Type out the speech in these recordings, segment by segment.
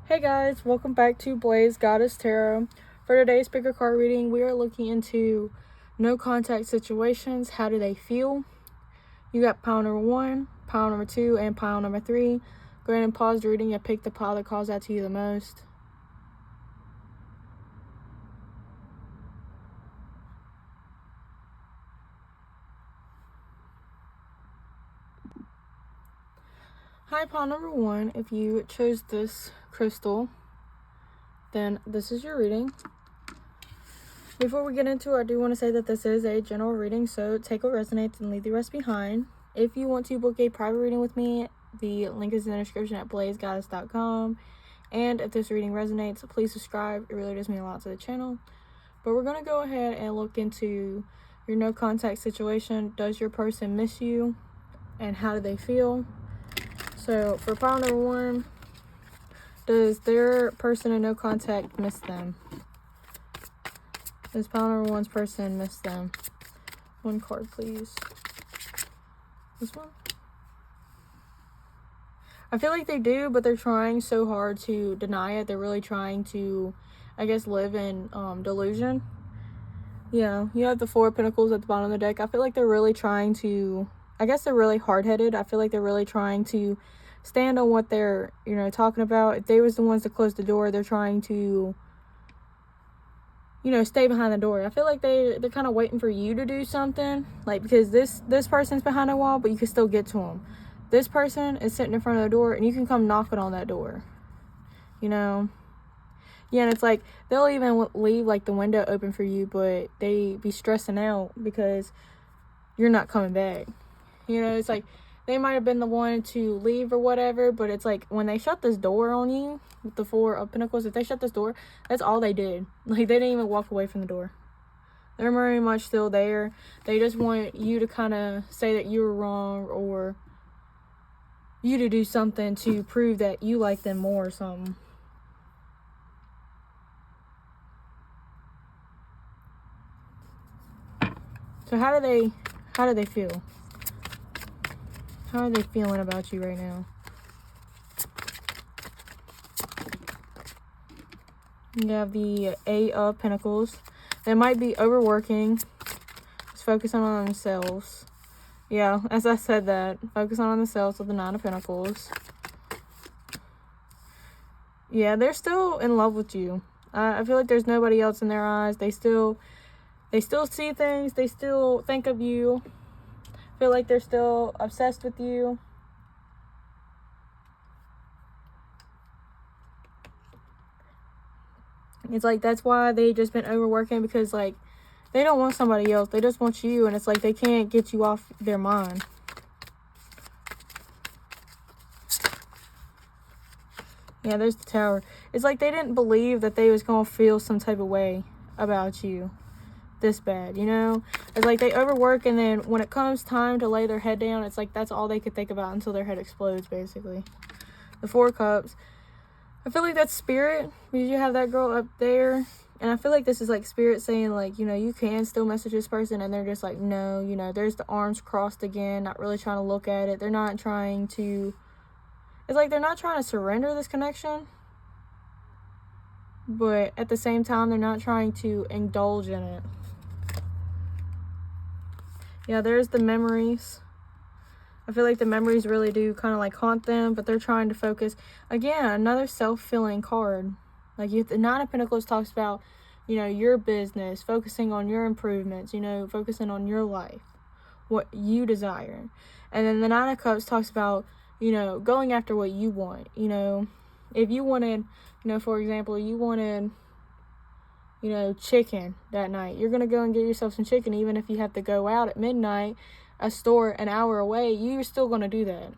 Hey guys, welcome back to BlazedGoddessTarot. For today's picker card reading, we are looking into no contact situations. How do they feel? You got pile number 1, pile number 2, and pile number 3. Go ahead and pause the reading and pick the pile that calls out to you the most. Hi, pile number 1. If you chose this crystal, then this is your reading. Before we get into it, I do want to say that this is a general reading, so take what resonates and leave the rest behind. If you want to book a private reading with me, the link is in the description at BlazedGoddess.com. And if this reading resonates, please subscribe. It really does mean a lot to the channel. But we're going to go ahead and look into your no contact situation. Does your person miss you? And how do they feel? So for pile number 1, does their person in no contact miss them? Does pile number 1's person miss them? One card, please. This one? I feel like they do, but they're trying so hard to deny it. They're really trying to, I guess, live in delusion. Yeah, you have the 4 of Pentacles at the bottom of the deck. I feel like they're really trying to, I guess they're really hard-headed. I feel like they're really trying to stand on what they're, talking about. If they was the ones to close the door, they're trying to, stay behind the door. I feel like they're kind of waiting for you to do something. Like, because this person's behind a wall, but you can still get to them. This person is sitting in front of the door, and you can come knocking on that door. Yeah, and it's like, they'll even leave, like, the window open for you, but they be stressing out because you're not coming back. It's like, they might have been the one to leave or whatever, but it's like, when they shut this door on you, with the 4 of Pentacles, if they shut this door, that's all they did. Like, they didn't even walk away from the door. They're very much still there. They just want you to kind of say that you were wrong, or you to do something to prove that you like them more or something. So how do they feel? How are they feeling about you right now? You have the 8 of Pentacles. They might be overworking. Just focusing on themselves. Yeah, as I said that. Focusing on themselves with the 9 of Pentacles. Yeah, they're still in love with you. I feel like there's nobody else in their eyes. They still see things. They still think of you. I feel like they're still obsessed with you. It's like, that's why they just been overworking, because, like, they don't want somebody else. They just want you, and it's like they can't get you off their mind. Yeah, there's the Tower. It's like they didn't believe that they was going to feel some type of way about you this bad, It's like they overwork, and then when it comes time to lay their head down, it's like that's all they could think about until their head explodes, basically. The 4 of Cups. I feel like that's Spirit, because you have that girl up there. And I feel like this is like Spirit saying, like, you can still message this person. And they're just like, no, there's the arms crossed again. Not really trying to look at it. They're not trying to, it's like they're not trying to surrender this connection. But at the same time, they're not trying to indulge in it. Yeah, there's the memories. I feel like the memories really do kind of like haunt them, but they're trying to focus. Again, another self-filling card. Like, the 9 of Pentacles talks about, your business, focusing on your improvements, focusing on your life, what you desire. And then the 9 of Cups talks about, going after what you want. If you wanted, for example, you wanted, chicken that night, you're going to go and get yourself some chicken, even if you have to go out at midnight, a store an hour away, you're still going to do that.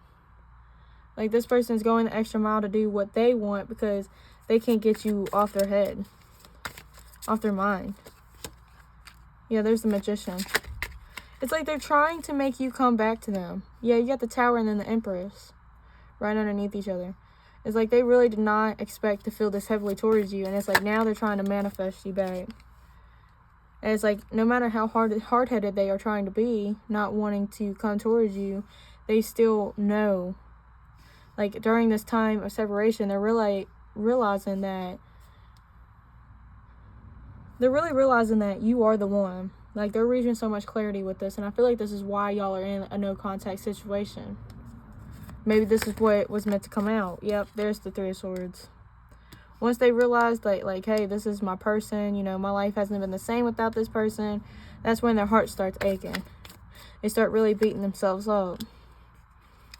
Like, this person's going the extra mile to do what they want because they can't get you off their head, off their mind. Yeah, there's the Magician. It's like they're trying to make you come back to them. Yeah, you got the Tower and then the Empress right underneath each other. It's like they really did not expect to feel this heavily towards you, and it's like now they're trying to manifest you back. And it's like, no matter how hard-headed they are trying to be, not wanting to come towards you, they still know. Like, during this time of separation, they're really realizing that you are the one. Like, they're reaching so much clarity with this, and I feel like this is why y'all are in a no contact situation. Maybe this is what was meant to come out. Yep, there's the Three of Swords. Once they realize that, like, hey, this is my person, you know, my life hasn't been the same without this person, that's when their heart starts aching. They start really beating themselves up.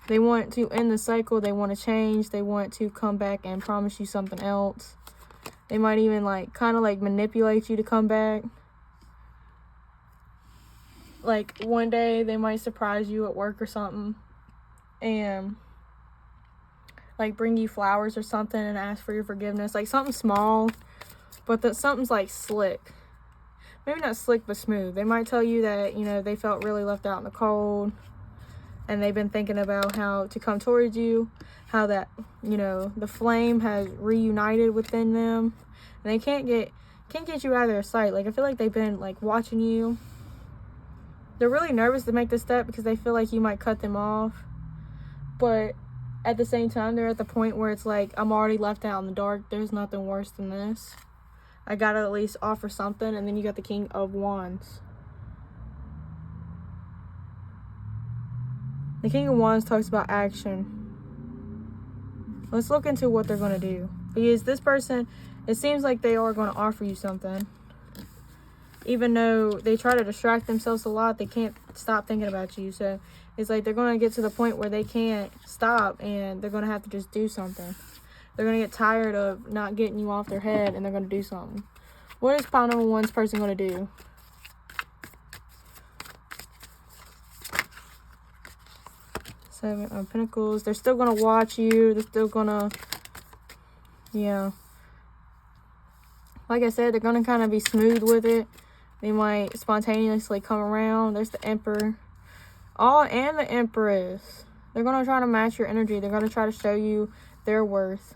They want to end the cycle. They want to change. They want to come back and promise you something else. They might even, like, kind of, like, manipulate you to come back. Like, one day they might surprise you at work or something and, like, bring you flowers or something and ask for your forgiveness. Like, something small, but that something's, like, slick. Maybe not slick, but smooth. They might tell you that, you know, they felt really left out in the cold and they've been thinking about how to come towards you, how that, you know, the flame has reunited within them. And they can't get you out of their sight. Like, I feel like they've been, like, watching you. They're really nervous to make this step because they feel like you might cut them off. But at the same time, they're at the point where it's like, I'm already left out in the dark. There's nothing worse than this. I gotta at least offer something. And then you got the King of Wands. The King of Wands talks about action. Let's look into what they're going to do. Because this person, it seems like they are going to offer you something. Even though they try to distract themselves a lot, they can't stop thinking about you. So it's like they're going to get to the point where they can't stop and they're going to have to just do something. They're going to get tired of not getting you off their head and they're going to do something. What is pile number one's person going to do? Seven of Pentacles. They're still going to watch you. They're still going to, yeah. Like I said, they're going to kind of be smooth with it. They might spontaneously come around. There's the Emperor. Oh, and the Empress. They're going to try to match your energy. They're going to try to show you their worth.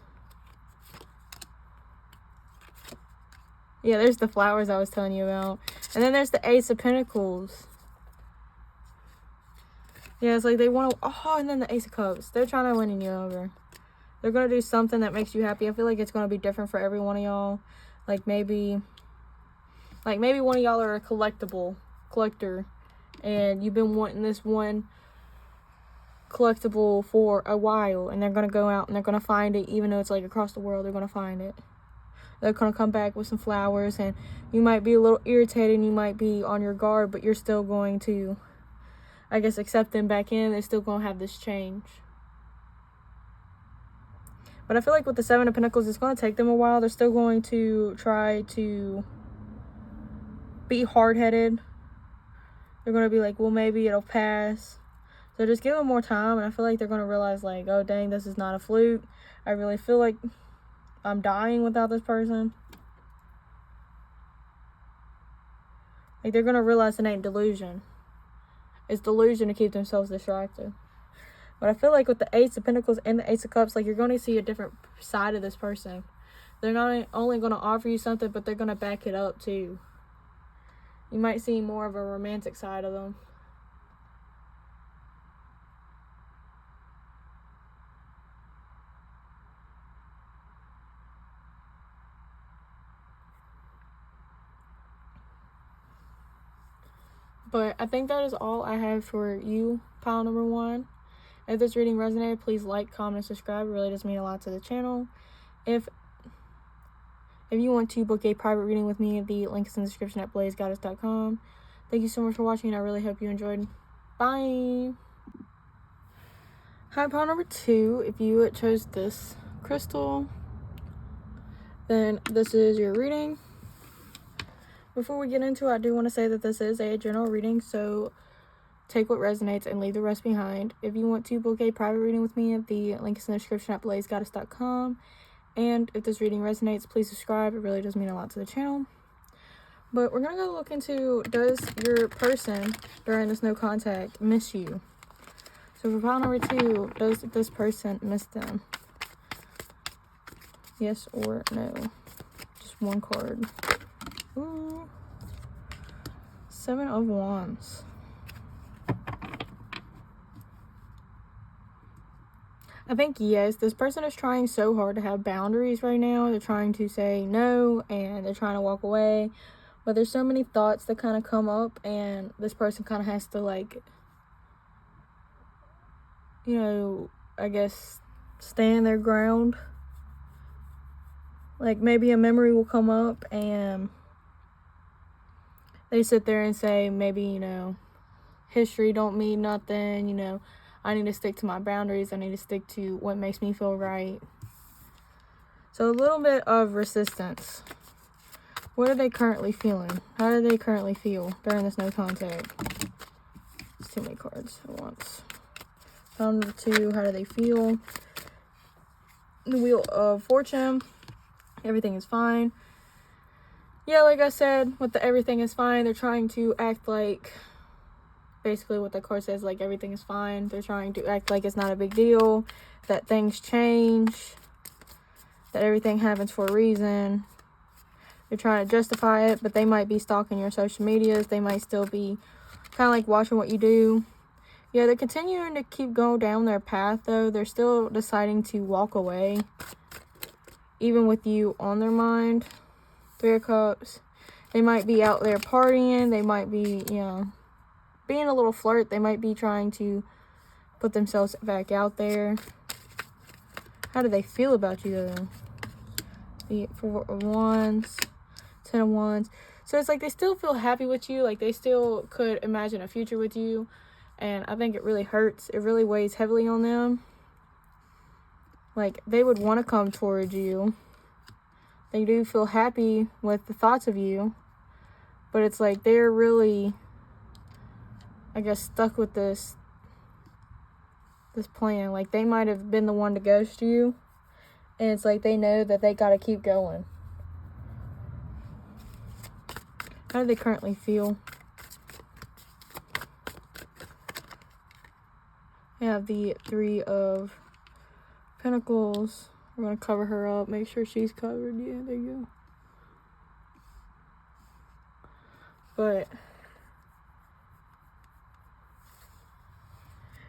Yeah, there's the flowers I was telling you about. And then there's the Ace of Pentacles. Yeah, it's like they want to... Oh, and then the Ace of Cups. They're trying to win you over. They're going to do something that makes you happy. I feel like it's going to be different for every one of y'all. Like maybe one of y'all are a collector. And you've been wanting this one collectible for a while. And they're going to go out and they're going to find it. Even though it's like across the world, they're going to find it. They're going to come back with some flowers. And you might be a little irritated. And you might be on your guard. But you're still going to, I guess, accept them back in. They're still going to have this change. But I feel like with the Seven of Pentacles, it's going to take them a while. They're still going to try to be hard-headed. They're going to be like, well, maybe it'll pass. So just give them more time. And I feel like they're going to realize, like, oh, dang, this is not a fluke. I really feel like I'm dying without this person. Like, they're going to realize it ain't delusion. It's delusion to keep themselves distracted. But I feel like with the Ace of Pentacles and the Ace of Cups, like, you're going to see a different side of this person. They're not only going to offer you something, but they're going to back it up, too. You might see more of a romantic side of them. But I think that is all I have for you, pile number one. If this reading resonated, please like, comment, and subscribe. It really does mean a lot to the channel. If you want to book a private reading with me, the link is in the description at BlazedGoddessTarot.com. Thank you so much for watching, and I really hope you enjoyed. Bye! Hi, pile number two. If you chose this crystal, then this is your reading. Before we get into it, I do want to say that this is a general reading, so take what resonates and leave the rest behind. If you want to book a private reading with me, the link is in the description at BlazedGoddess.com. And if this reading resonates, please subscribe. It really does mean a lot to the channel. But we're going to go look into, does your person during this no contact miss you? So for pile number two, does this person miss them? Yes or no? Just one card. Ooh. Seven of Wands. I think, yes, this person is trying so hard to have boundaries right now. They're trying to say no, and they're trying to walk away. But there's so many thoughts that kind of come up, and this person kind of has to, like, you know, I guess, stand their ground. Like, maybe a memory will come up, and they sit there and say, maybe, you know, history don't mean nothing, you know, I need to stick to my boundaries. I need to stick to what makes me feel right. So a little bit of resistance. What are they currently feeling? How do they currently feel during this no contact? It's too many cards at once. Pound of 2, how do they feel? The Wheel of Fortune. Everything is fine. Yeah, like I said, with the everything is fine, they're trying to act like, basically what the card says, like everything is fine. They're trying to act like it's not a big deal, that things change, that everything happens for a reason. They're trying to justify it, but they might be stalking your social medias. They might still be kind of like watching what you do. Yeah, they're continuing to keep going down their path, though. They're still deciding to walk away, even with you on their mind. 3 of Cups. They might be out there partying. They might be, you know, being a little flirt. They might be trying to put themselves back out there. How do they feel about you, though? The 4 of Wands, 10 of Wands. So it's like they still feel happy with you. Like they still could imagine a future with you. And I think it really hurts. It really weighs heavily on them. Like they would want to come towards you. They do feel happy with the thoughts of you. But it's like they're really, I guess, stuck with this plan. Like they might have been the one to ghost you, and it's like they know that they got to keep going. How do they currently feel? I have the 3 of Pentacles. We're going to cover her up, make sure she's covered. Yeah, there you go. But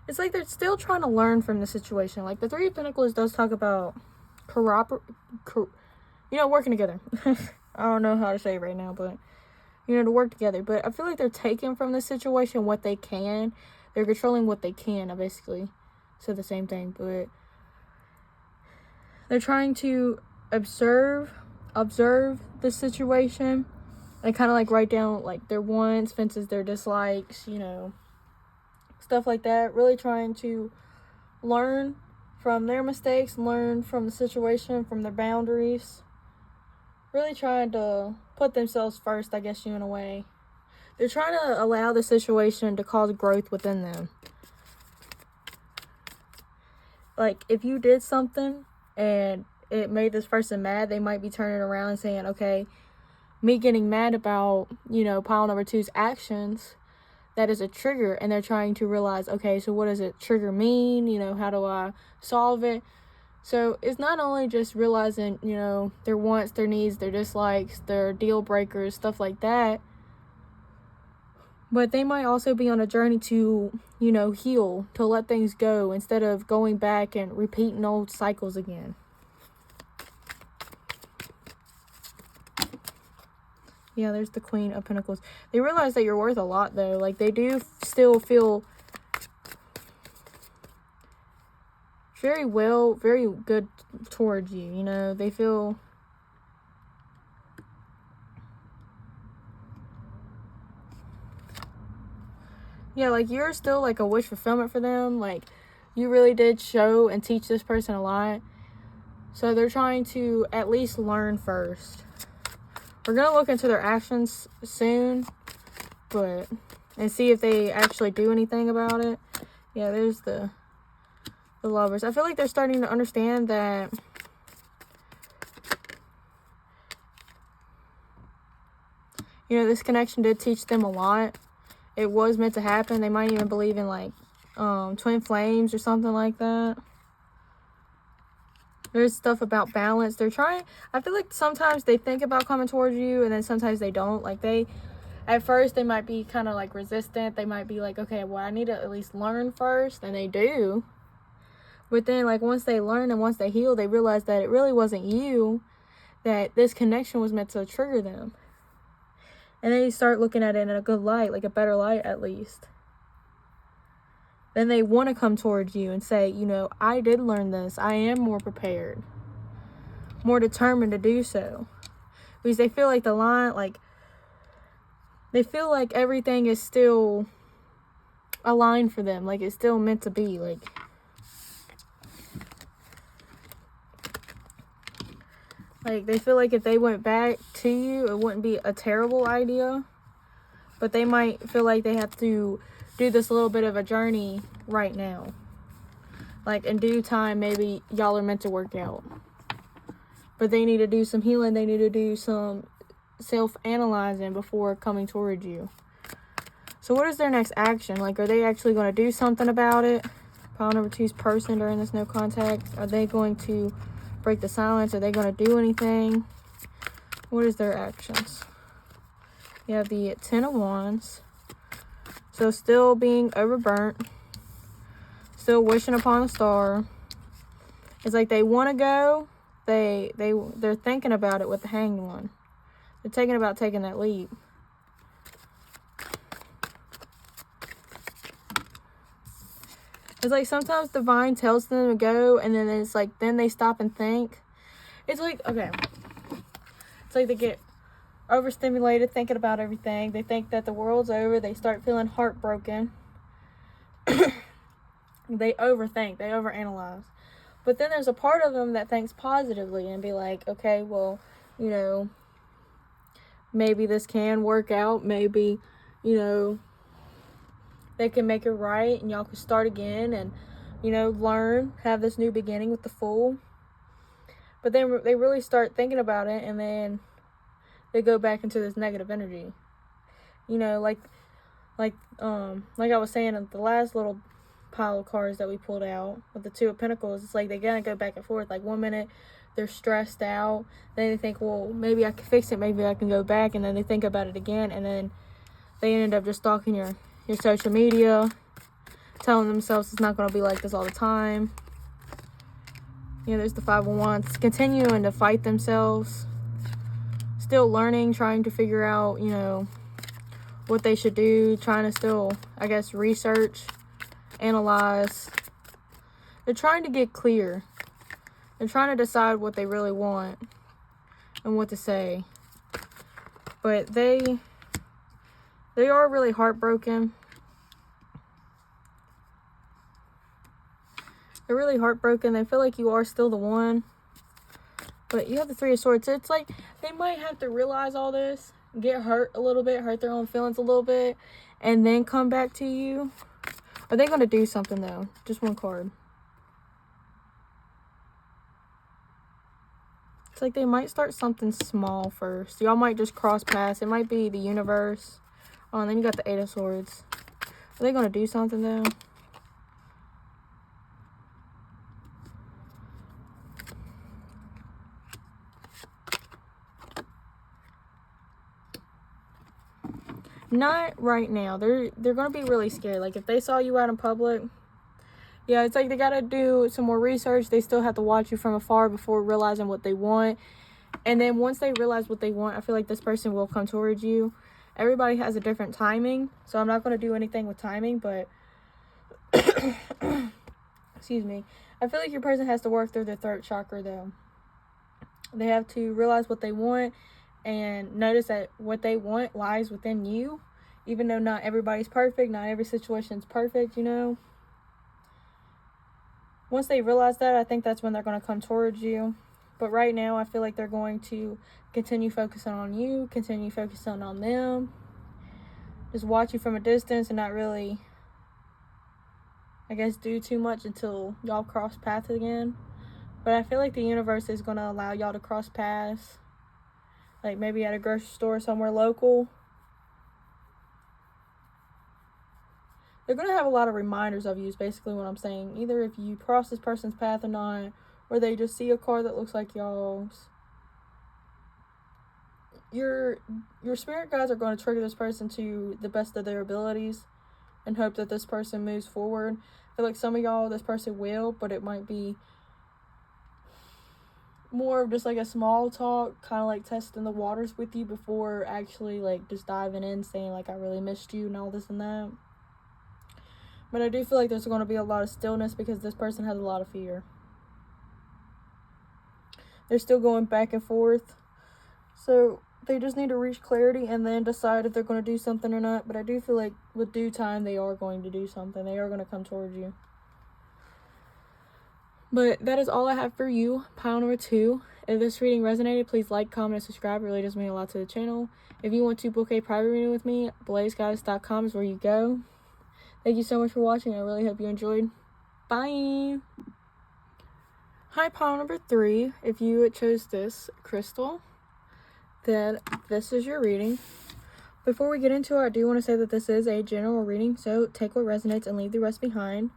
it's like they're still trying to learn from the situation. Like the 3 of Pentacles does talk about working together. I don't know how to say it right now, but to work together. But I feel like they're taking from the situation what they can. They're controlling what they can. I basically said the same thing, but they're trying to observe the situation and kind of like write down like their wants, fences, their dislikes, stuff like that. Really trying to learn from their mistakes, learn from the situation, from their boundaries. Really trying to put themselves first, I guess, in a way. They're trying to allow the situation to cause growth within them. Like, if you did something and it made this person mad, they might be turning around and saying, okay, me getting mad about, pile number 2's actions, that is a trigger. And they're trying to realize, okay, so what does it trigger mean? How do I solve it? So it's not only just realizing, their wants, their needs, their dislikes, their deal breakers, stuff like that. But they might also be on a journey to, heal, to let things go instead of going back and repeating old cycles again. Yeah, there's the Queen of Pentacles. They realize that you're worth a lot, though. Like, they do still feel very good towards you, They feel... Yeah, like, you're still, like, a wish fulfillment for them. Like, you really did show and teach this person a lot. So they're trying to at least learn first. We're going to look into their actions soon. And see if they actually do anything about it. Yeah, there's the Lovers. I feel like they're starting to understand that... this connection did teach them a lot. It was meant to happen. They might even believe in, like, twin flames or something like that. There's stuff about balance. They're trying... I feel like sometimes they think about coming towards you, and then sometimes they don't. Like, at first, they might be kind of, like, resistant. They might be like, okay, well, I need to at least learn first. And they do. But then, like, once they learn and once they heal, they realize that it really wasn't you, that this connection was meant to trigger them. And then you start looking at it in a good light, like a better light at least. Then they want to come towards you and say, you know, I did learn this. I am more prepared, more determined to do so. Because they feel like the line, like, they feel like everything is still aligned for them. Like, it's still meant to be. Like, they feel like if they went back to you, it wouldn't be a terrible idea. But they might feel like they have to do this little bit of a journey right now. Like, in due time, maybe y'all are meant to work out. But they need to do some healing. They need to do some self-analyzing before coming towards you. So what is their next action? Like, are they actually going to do something about it? Pile number 2's person during this no contact. Are they going to break the silence? Are they going to do anything? What is their actions? You have the 10 of Wands. So still being overburnt. Still wishing upon a star. It's like they want to go. They're thinking about it with the Hanged One. They're thinking about taking that leap. It's like sometimes divine tells them to go, and then it's like, then they stop and think. It's like, okay. It's like they get overstimulated thinking about everything. They think that the world's over. They start feeling heartbroken. They overthink. They overanalyze. But then there's a part of them that thinks positively and be like, okay, well, you know, maybe this can work out. Maybe, you know, they can make it right and y'all can start again and, you know, learn, have this new beginning with the Fool. But then they really start thinking about it and then they go back into this negative energy. You know, like I was saying in the last little pile of cards that we pulled out with the 2 of Pentacles, it's like they're gonna go back and forth. Like, one minute they're stressed out, then they think, well, maybe I can fix it, maybe I can go back, and then they think about it again, and then they end up just stalking your social media, telling themselves it's not going to be like this all the time. You know, there's the 5 of Wands, continuing to fight themselves, still learning, trying to figure out, you know, what they should do, trying to still, I guess, research, analyze. They're trying to get clear. They're trying to decide what they really want and what to say. But they are really heartbroken. They're really heartbroken. They feel like you are still the one. But you have the 3 of Swords. It's like they might have to realize all this, get hurt a little bit, hurt their own feelings a little bit, and then come back to you. Are they going to do something, though? Just one card. It's like they might start something small first. Y'all might just cross paths. It might be the universe. Oh, and then you got the 8 of Swords. Are they going to do something, though? Not right now. They're going to be really scared. Like, if they saw you out in public, yeah, it's like they got to do some more research. They still have to watch you from afar before realizing what they want. And then once they realize what they want, I feel like this person will come towards you. Everybody has a different timing, so I'm not going to do anything with timing, but excuse me. I feel like your person has to work through their 3rd chakra, though. They have to realize what they want and notice that what they want lies within you, even though not everybody's perfect, not every situation's perfect, you know. Once they realize that, I think that's when they're going to come towards you. But right now, I feel like they're going to continue focusing on you, continue focusing on them. Just watch you from a distance and not really, I guess, do too much until y'all cross paths again. But I feel like the universe is going to allow y'all to cross paths. Like maybe at a grocery store somewhere local. They're going to have a lot of reminders of you is basically what I'm saying. Either if you cross this person's path or not, or they just see a car that looks like y'all's. Your spirit guides are going to trigger this person to the best of their abilities and hope that this person moves forward. I feel like some of y'all, this person will, but it might be more of just like a small talk, kind of like testing the waters with you before actually like just diving in, saying like I really missed you and all this and that. But I do feel like there's going to be a lot of stillness because this person has a lot of fear. They're still going back and forth, so they just need to reach clarity and then decide if they're going to do something or not. But I do feel like with due time they are going to do something. They are going to come towards you. But that is all I have for you, pile number 2. If this reading resonated, please like, comment, and subscribe. It really does mean a lot to the channel. If you want to book a private reading with me, BlazedGoddessTarot is where you go. Thank you so much for watching. I really hope you enjoyed. Bye! Hi, pile number 3. If you chose this crystal, then this is your reading. Before we get into it, I do want to say that this is a general reading, so take what resonates and leave the rest behind.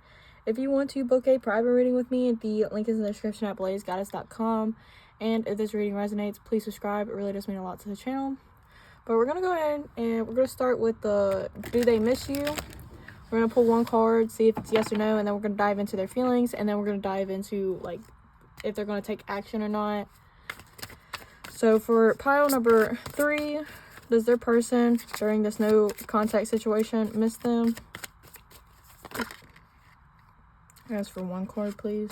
If you want to book a private reading with me, the link is in the description at BlazedGoddess.com. And if this reading resonates, please subscribe. It really does mean a lot to the channel. But we're going to go ahead and we're going to start with the Do They Miss You? We're going to pull one card, see if it's yes or no, and then we're going to dive into their feelings, and then we're going to dive into like if they're going to take action or not. So for pile number 3, does their person during this no contact situation miss them? Ask for one card, please.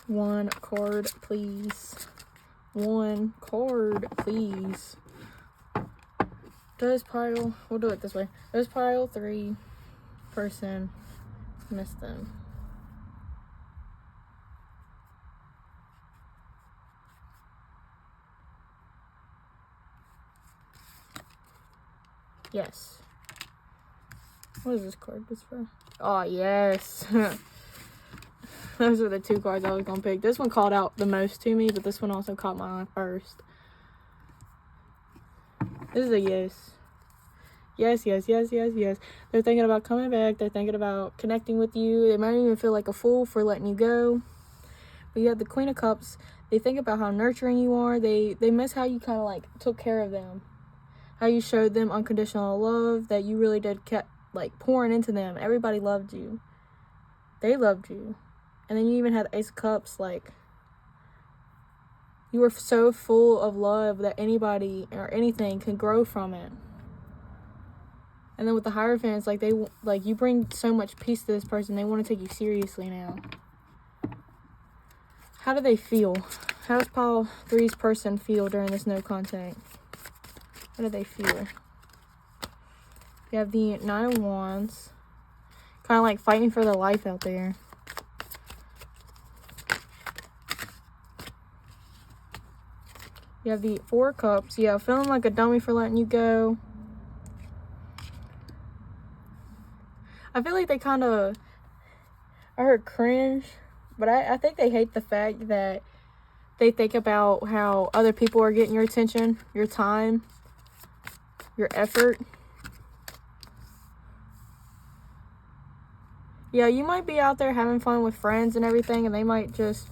One card, please. One card, please. Does pile, we'll do it this way. Does pile 3 person miss them? Yes. What is this card? This for? Oh, yes. Those were the 2 cards I was going to pick. This one called out the most to me, but this one also caught my eye first. This is a yes. Yes, yes, yes, yes, yes. They're thinking about coming back. They're thinking about connecting with you. They might even feel like a fool for letting you go. But you have the Queen of Cups. They think about how nurturing you are. They miss how you kind of like took care of them. How you showed them unconditional love. That you really did kept like pouring into them. Everybody loved you. They loved you. And then you even had the Ace of Cups. Like, you were so full of love that anybody or anything can grow from it. And then with the Hierophants, like you bring so much peace to this person. They want to take you seriously now. How do they feel? How does pile 3's person feel during this no contact? How do they feel? You have the 9 of Wands. Kind of like fighting for their life out there. You have the 4 of Cups. Yeah, feeling like a dummy for letting you go. I feel like they kind of, I heard cringe, but I think they hate the fact that they think about how other people are getting your attention, your time, your effort. Yeah, you might be out there having fun with friends and everything, and they might just,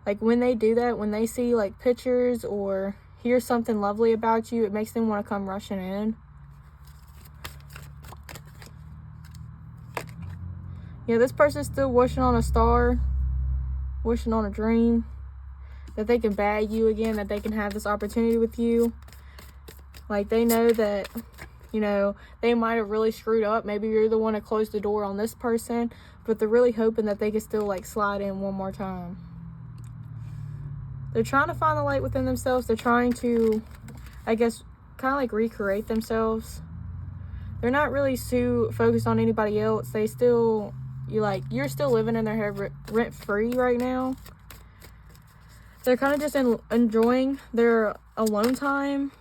like, when they do that, when they see, like, pictures or hear something lovely about you, it makes them want to come rushing in. Yeah, this person's still wishing on a star, wishing on a dream, that they can bag you again, that they can have this opportunity with you. Like, they know that, you know, they might have really screwed up. Maybe you're the one that closed the door on this person, but they're really hoping that they can still, like, slide in one more time. They're trying to find the light within themselves. They're trying to, I guess, kind of like recreate themselves. They're not really too focused on anybody else. They still, you're still living in their head rent-free right now. They're kind of just enjoying their alone time.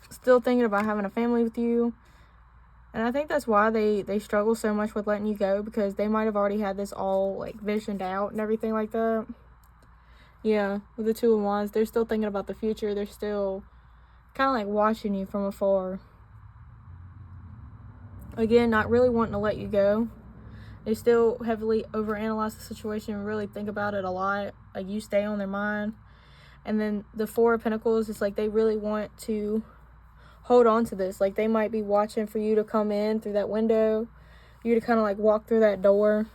Still thinking about having a family with you. And I think that's why they struggle so much with letting you go, because they might have already had this all, like, visioned out and everything like that. Yeah, with the 2 of Wands, they're still thinking about the future. They're still kind of like watching you from afar. Again, not really wanting to let you go. They still heavily overanalyze the situation and really think about it a lot. Like, you stay on their mind. And then the 4 of Pentacles, it's like they really want to hold on to this. Like, they might be watching for you to come in through that window, you to kind of like walk through that door.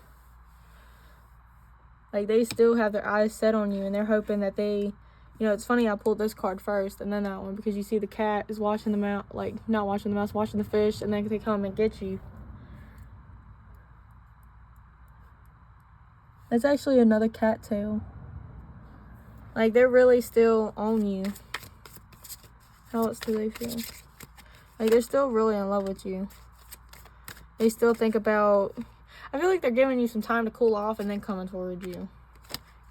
Like, they still have their eyes set on you, and they're hoping that they, you know, it's funny I pulled this card first and then that one, because you see the cat is watching the mouse, like, not watching the mouse, watching the fish, and then they come and get you. That's actually another cat tail. Like, they're really still on you. How else do they feel? Like, they're still really in love with you. They still think about... I feel like they're giving you some time to cool off and then coming towards you.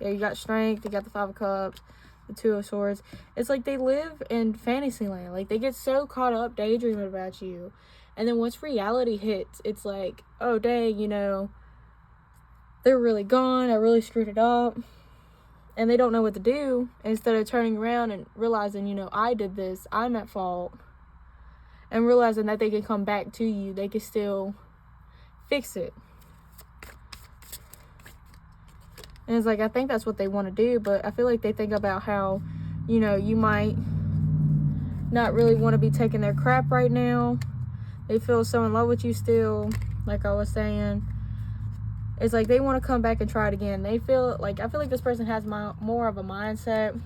Yeah, you got Strength, you got the 5 of Cups, the 2 of Swords. It's like they live in fantasy land. Like, they get so caught up daydreaming about you. And then once reality hits, it's like, oh, dang, you know, they're really gone. I really screwed it up. And they don't know what to do. Instead of turning around and realizing, you know, I did this. I'm at fault. And realizing that they can come back to you. They can still fix it. And it's like, I think that's what they want to do, but I feel like they think about how, you know, you might not really want to be taking their crap right now. They feel so in love with you still, like I was saying. It's like they want to come back and try it again. They feel like, I feel like this person has more of a mindset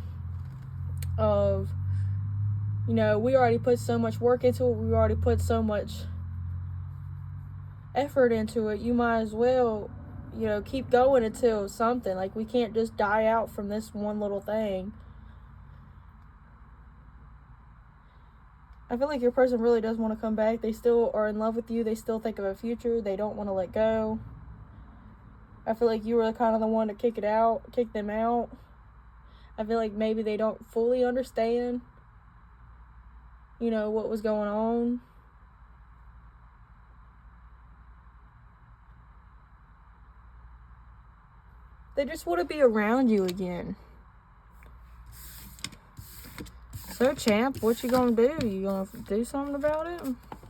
of, you know, we already put so much work into it. We already put so much effort into it. You might as well, you know, keep going until something. Like, we can't just die out from this one little thing. I feel like your person really does want to come back. They still are in love with you. They still think of a future. They don't want to let go. I feel like you were kind of the one to kick them out. I feel like maybe they don't fully understand, you know, what was going on. They just want to be around you again. So, champ, what you gonna do? You gonna do something about it?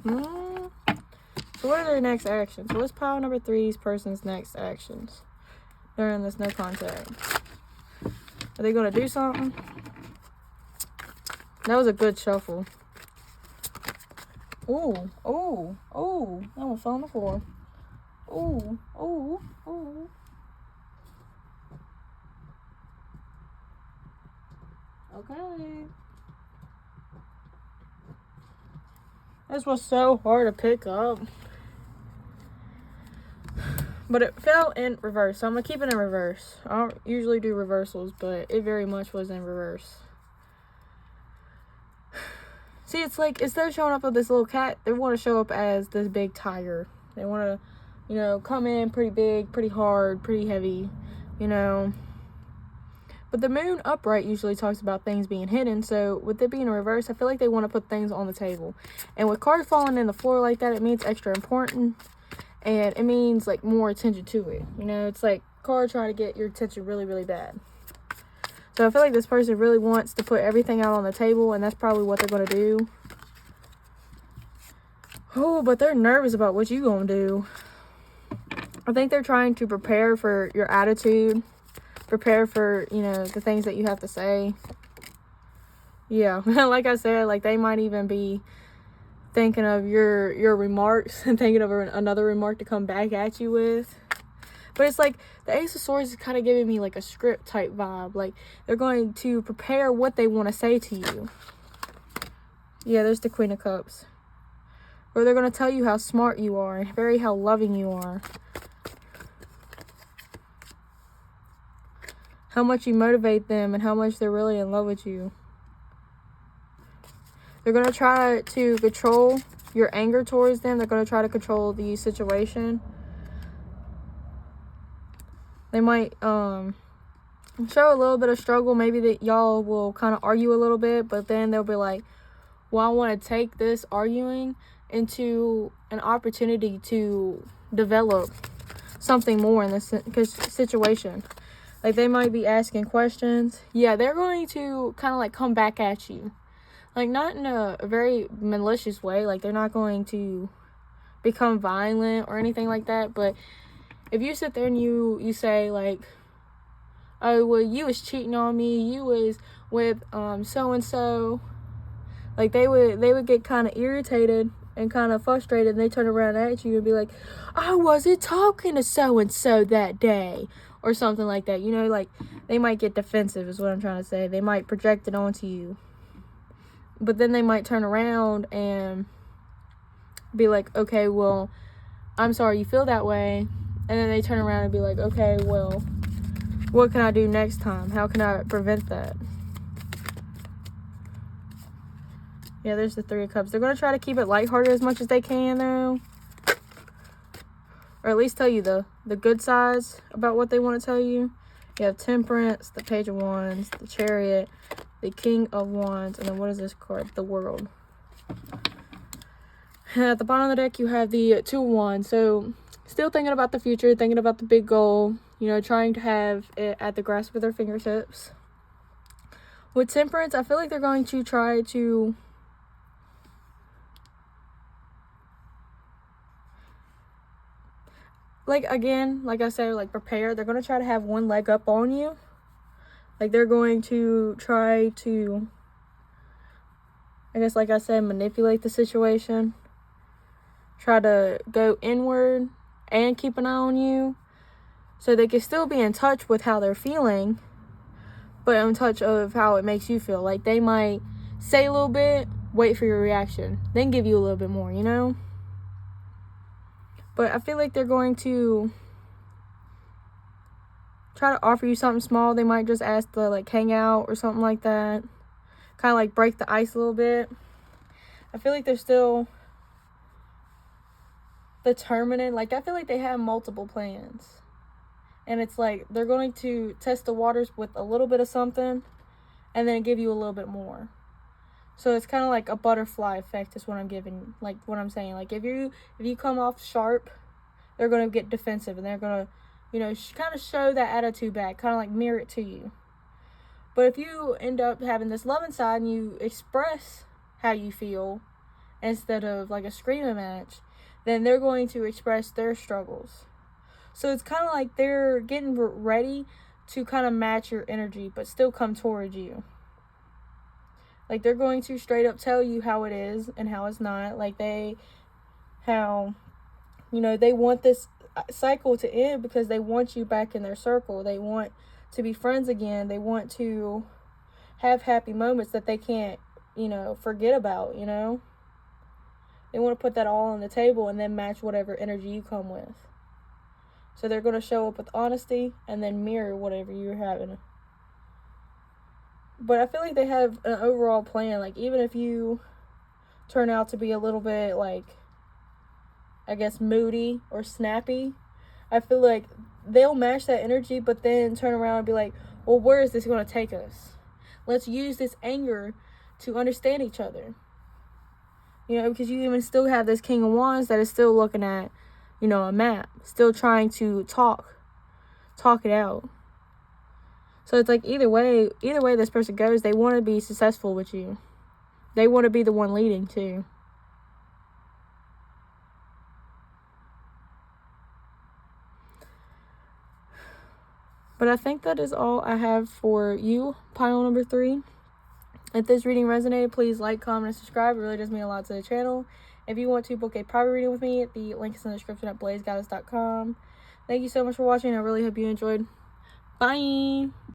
So, what are their next actions? So, what's pile number 3's person's next actions during this no contact? Are they gonna do something? That was a good shuffle. Ooh, ooh, ooh. That one fell on the floor. Ooh, ooh, ooh. Okay. This was so hard to pick up. But it fell in reverse, so I'm going to keep it in reverse. I don't usually do reversals, but it very much was in reverse. See, it's like, instead of showing up with this little cat, they want to show up as this big tiger. They want to, you know, come in pretty big, pretty hard, pretty heavy, you know. But the moon upright usually talks about things being hidden. So with it being in reverse, I feel like they want to put things on the table. And with cards falling in the floor like that, it means extra important. And it means like more attention to it. You know, it's like card trying to get your attention really, really bad. So I feel like this person really wants to put everything out on the table. And that's probably what they're going to do. Oh, but they're nervous about what you're going to do. I think they're trying to prepare for your attitude. Prepare for, you know, the things that you have to say. Yeah, like I said, like they might even be thinking of your remarks and thinking of another remark to come back at you with. But it's like the Ace of Swords is kind of giving me like a script type vibe. Like they're going to prepare what they want to say to you. Yeah, there's the Queen of Cups. Or they're going to tell you how smart you are and how loving you are. How much you motivate them and how much they're really in love with you. They're going to try to control your anger towards them. They're going to try to control the situation. They might show a little bit of struggle. Maybe that y'all will kind of argue a little bit. But then they'll be like, well, I want to take this arguing into an opportunity to develop something more in this situation. Like, they might be asking questions. Yeah, they're going to kind of, like, come back at you. Like, not in a very malicious way. Like, they're not going to become violent or anything like that. But if you sit there and you say, like, oh, well, you was cheating on me. You was with so-and-so. Like, they would get kind of irritated and kind of frustrated, and they turn around at you and be like, I wasn't talking to so-and-so that day, or something like that. You know, like, they might get defensive is what I'm trying to say. They might project it onto you. But then they might turn around and be like, okay, well, I'm sorry you feel that way. And then they turn around and be like, okay, well, what can I do next time? How can I prevent that? Yeah, there's the Three of Cups. They're going to try to keep it lighthearted as much as they can, though. Or at least tell you the good sides about what they want to tell you. You have Temperance, the Page of Wands, the Chariot, the King of Wands, and then what is this card? The World. And at the bottom of the deck, you have the Two of Wands. So, still thinking about the future, thinking about the big goal. You know, trying to have it at the grasp of their fingertips. With Temperance, I feel like they're going to try to... like, again, like I said, like, prepare. They're going to try to have one leg up on you. Like, they're going to try to, I guess, like I said, manipulate the situation. Try to go inward and keep an eye on you. So they can still be in touch with how they're feeling, but in touch of how it makes you feel. Like, they might say a little bit, wait for your reaction, then give you a little bit more, you know? But I feel like they're going to try to offer you something small. They might just ask to, like, hang out or something like that. Kind of, like, break the ice a little bit. I feel like they're still determined. Like, I feel like they have multiple plans. And it's like, they're going to test the waters with a little bit of something and then give you a little bit more. So it's kind of like a butterfly effect is what I'm giving, like, what I'm saying. Like, if you come off sharp, they're going to get defensive, and they're going to, you know, kind of show that attitude back, kind of like mirror it to you. But if you end up having this loving side and you express how you feel instead of like a screaming match, then they're going to express their struggles. So it's kind of like they're getting ready to kind of match your energy, but still come towards you. Like, they're going to straight up tell you how it is and how it's not. Like, how, you know, they want this cycle to end because they want you back in their circle. They want to be friends again. They want to have happy moments that they can't, you know, forget about, you know. They want to put that all on the table and then match whatever energy you come with. So they're going to show up with honesty and then mirror whatever you're having. But I feel like they have an overall plan. Like, even if you turn out to be a little bit, like, I guess, moody or snappy, I feel like they'll match that energy, but then turn around and be like, well, where is this going to take us? Let's use this anger to understand each other. You know, because you even still have this King of Wands that is still looking at, you know, a map. Still trying to talk it out. So it's like, either way this person goes, they want to be successful with you. They want to be the one leading too. But I think that is all I have for you, pile number 3. If this reading resonated, please like, comment, and subscribe. It really does mean a lot to the channel. If you want to book a private reading with me, the link is in the description at BlazedGoddess.com. Thank you so much for watching. I really hope you enjoyed. Bye!